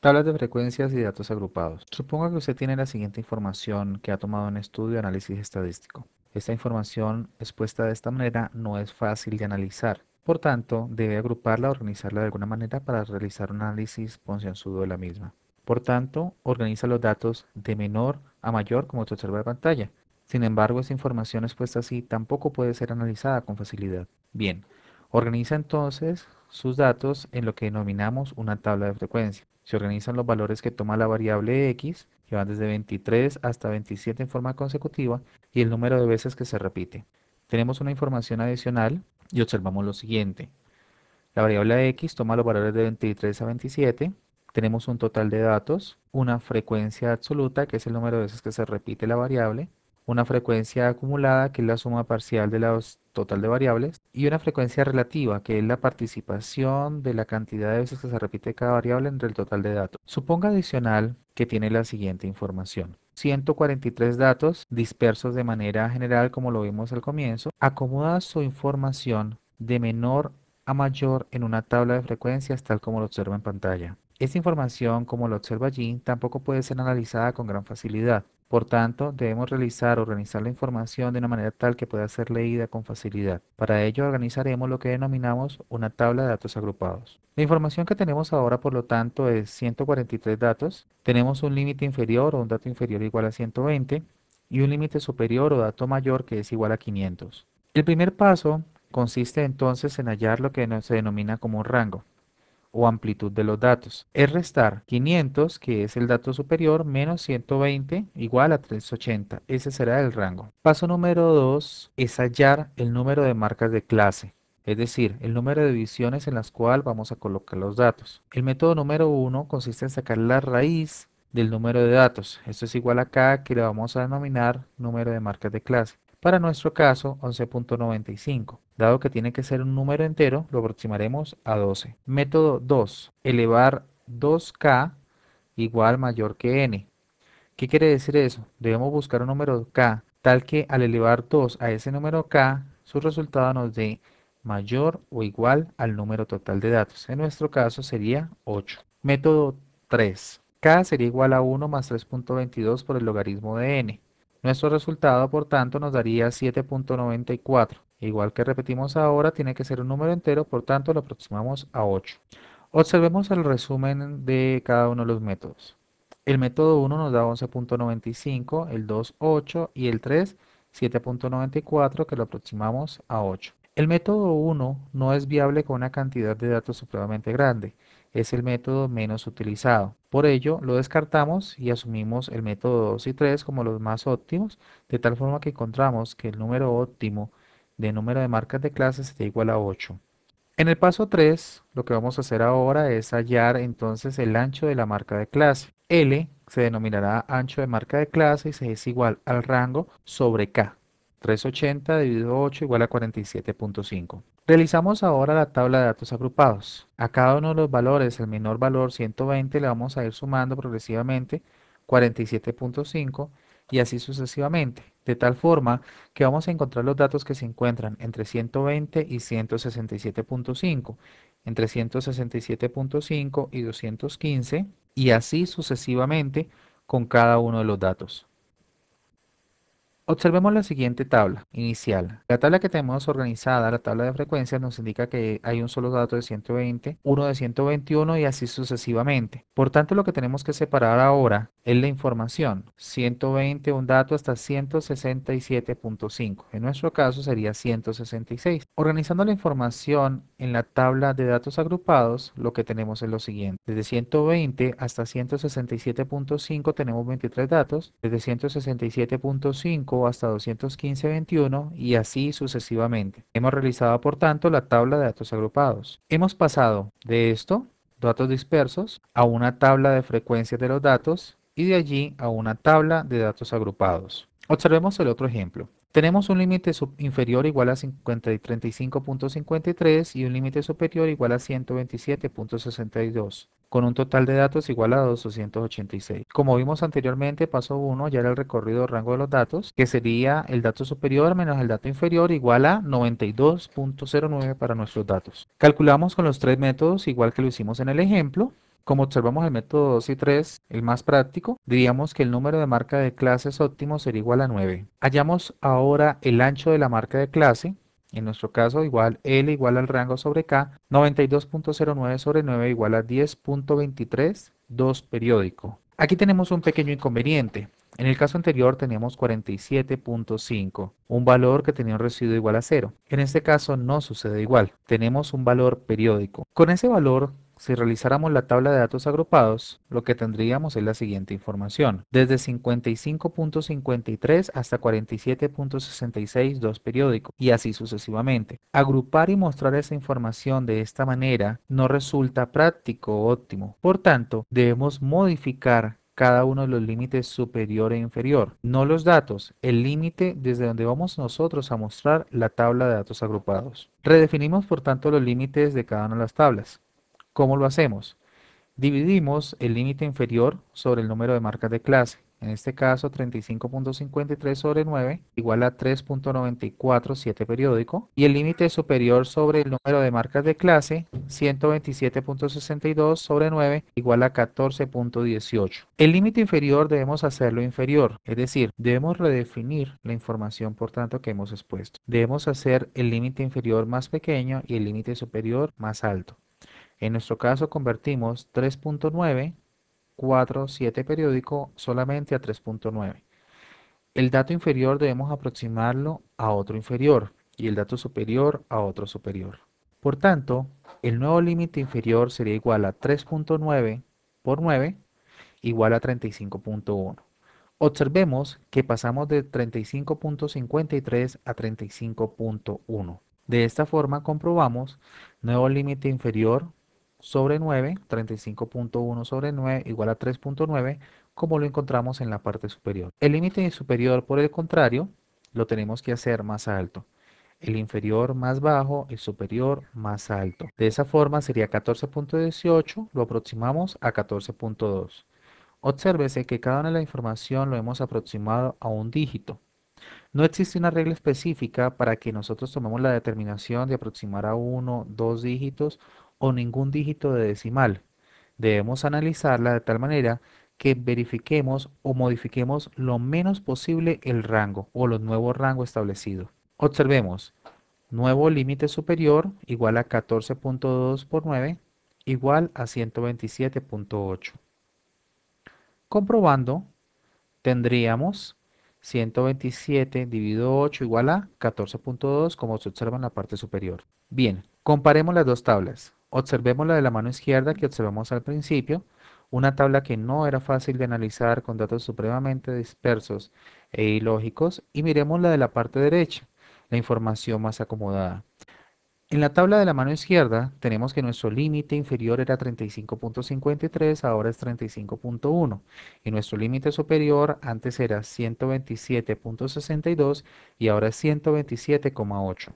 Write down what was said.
Tablas de frecuencias y datos agrupados. Suponga que usted tiene la siguiente información que ha tomado un estudio de análisis estadístico. Esta información expuesta de esta manera no es fácil de analizar. Por tanto, debe agruparla o organizarla de alguna manera para realizar un análisis concienzudo de la misma. Por tanto, organiza los datos de menor a mayor como se observa en pantalla. Sin embargo, esta información expuesta así tampoco puede ser analizada con facilidad. Bien, organiza entonces sus datos en lo que denominamos una tabla de frecuencia. Se organizan los valores que toma la variable x, que van desde 23 hasta 27 en forma consecutiva, y el número de veces que se repite. Tenemos una información adicional y observamos lo siguiente. La variable x toma los valores de 23 a 27. Tenemos un total de datos, una frecuencia absoluta, que es el número de veces que se repite la variable, una frecuencia acumulada, que es la suma parcial de la total de variables, y una frecuencia relativa, que es la participación de la cantidad de veces que se repite cada variable entre el total de datos. Suponga adicional que tiene la siguiente información. 143 datos dispersos de manera general, como lo vimos al comienzo. Acomoda su información de menor a mayor en una tabla de frecuencias tal como lo observa en pantalla. Esta información, como lo observa allí, tampoco puede ser analizada con gran facilidad. Por tanto, debemos realizar o organizar la información de una manera tal que pueda ser leída con facilidad. Para ello, organizaremos lo que denominamos una tabla de datos agrupados. La información que tenemos ahora, por lo tanto, es 143 datos. Tenemos un límite inferior o un dato inferior igual a 120 y un límite superior o dato mayor que es igual a 500. El primer paso consiste entonces en hallar lo que se denomina como un rango o amplitud de los datos. Es restar 500, que es el dato superior, menos 120 igual a 380. Ese será el rango. Paso número 2 es hallar el número de marcas de clase, es decir, el número de divisiones en las cuales vamos a colocar los datos. El método número 1 consiste en sacar la raíz del número de datos. Esto es igual a acá, que le vamos a denominar número de marcas de clase. Para nuestro caso, 11.95. Dado que tiene que ser un número entero, lo aproximaremos a 12. Método 2. Elevar 2k igual mayor que n. ¿Qué quiere decir eso? Debemos buscar un número k tal que al elevar 2 a ese número k, su resultado nos dé mayor o igual al número total de datos. En nuestro caso sería 8. Método 3. K sería igual a 1 más 3.22 por el logaritmo de n. Nuestro resultado, por tanto, nos daría 7.94. Igual que repetimos ahora, tiene que ser un número entero, por tanto lo aproximamos a 8. Observemos el resumen de cada uno de los métodos. El método 1 nos da 11.95, el 2 8 y el 3 7.94, que lo aproximamos a 8. El método 1 no es viable con una cantidad de datos supremamente grande. Es el método menos utilizado. Por ello, lo descartamos y asumimos el método 2 y 3 como los más óptimos, de tal forma que encontramos que el número óptimo de número de marcas de clases sería igual a 8. En el paso 3, lo que vamos a hacer ahora es hallar entonces el ancho de la marca de clase. L se denominará ancho de marca de clase y se es igual al rango sobre K. 380 dividido 8 igual a 47.5. Realizamos ahora la tabla de datos agrupados. A cada uno de los valores, el menor valor 120, le vamos a ir sumando progresivamente 47.5 y así sucesivamente, de tal forma que vamos a encontrar los datos que se encuentran entre 120 y 167.5, entre 167.5 y 215, y así sucesivamente con cada uno de los datos. Observemos la siguiente tabla inicial. La tabla que tenemos organizada, la tabla de frecuencias, nos indica que hay un solo dato de 120, uno de 121 y así sucesivamente. Por tanto, lo que tenemos que separar ahora es la información. 120, un dato hasta 167.5. En nuestro caso sería 166. Organizando la información en la tabla de datos agrupados, lo que tenemos es lo siguiente. Desde 120 hasta 167.5 tenemos 23 datos. Desde 167.5 hasta 215.21 y así sucesivamente. Hemos realizado, por tanto, la tabla de datos agrupados. Hemos pasado de esto, datos dispersos, a una tabla de frecuencias de los datos y de allí a una tabla de datos agrupados. Observemos el otro ejemplo. Tenemos un límite inferior igual a 35.53 y un límite superior igual a 127.62, con un total de datos igual a 286. Como vimos anteriormente, paso 1 ya era el recorrido rango de los datos, que sería el dato superior menos el dato inferior igual a 92.09 para nuestros datos. Calculamos con los tres métodos igual que lo hicimos en el ejemplo. Como observamos el método 2 y 3, el más práctico, diríamos que el número de marca de clases óptimo sería igual a 9. Hallamos ahora el ancho de la marca de clase, en nuestro caso igual L igual al rango sobre K, 92.09 sobre 9 igual a 10.23, 2 periódico. Aquí tenemos un pequeño inconveniente. En el caso anterior teníamos 47.5, un valor que tenía un residuo igual a 0. En este caso no sucede igual, tenemos un valor periódico. Con ese valor, si realizáramos la tabla de datos agrupados, lo que tendríamos es la siguiente información. Desde 55.53 hasta 47.66, 2 periódico, y así sucesivamente. Agrupar y mostrar esa información de esta manera no resulta práctico o óptimo. Por tanto, debemos modificar cada uno de los límites superior e inferior, no los datos, el límite desde donde vamos nosotros a mostrar la tabla de datos agrupados. Redefinimos por tanto los límites de cada una de las tablas. ¿Cómo lo hacemos? Dividimos el límite inferior sobre el número de marcas de clase. En este caso, 35.53 sobre 9 igual a 3.94, 7 periódico. Y el límite superior sobre el número de marcas de clase, 127.62 sobre 9 igual a 14.18. El límite inferior debemos hacerlo inferior, es decir, debemos redefinir la información por tanto que hemos expuesto. Debemos hacer el límite inferior más pequeño y el límite superior más alto. En nuestro caso convertimos 3.9, 4, 7 periódico solamente a 3.9. El dato inferior debemos aproximarlo a otro inferior y el dato superior a otro superior. Por tanto, el nuevo límite inferior sería igual a 3.9 por 9 igual a 35.1. Observemos que pasamos de 35.53 a 35.1. De esta forma comprobamos nuevo límite inferior sobre 9, 35.1 sobre 9 igual a 3.9, como lo encontramos en la parte superior. El límite superior, por el contrario, lo tenemos que hacer más alto. El inferior más bajo, el superior más alto. De esa forma sería 14.18, lo aproximamos a 14.2. Obsérvese que cada una de la información lo hemos aproximado a un dígito. No existe una regla específica para que nosotros tomemos la determinación de aproximar a uno, dos dígitos o ningún dígito de decimal. Debemos analizarla de tal manera que verifiquemos o modifiquemos lo menos posible el rango o los nuevos rangos establecidos. Observemos, nuevo límite superior igual a 14.2 por 9 igual a 127.8. Comprobando, tendríamos 127 dividido 8 igual a 14.2, como se observa en la parte superior. Bien, comparemos las dos tablas. Observemos la de la mano izquierda que observamos al principio, una tabla que no era fácil de analizar con datos supremamente dispersos e ilógicos, y miremos la de la parte derecha, la información más acomodada. En la tabla de la mano izquierda tenemos que nuestro límite inferior era 35.53, ahora es 35.1. Y nuestro límite superior antes era 127.62 y ahora es 127,8.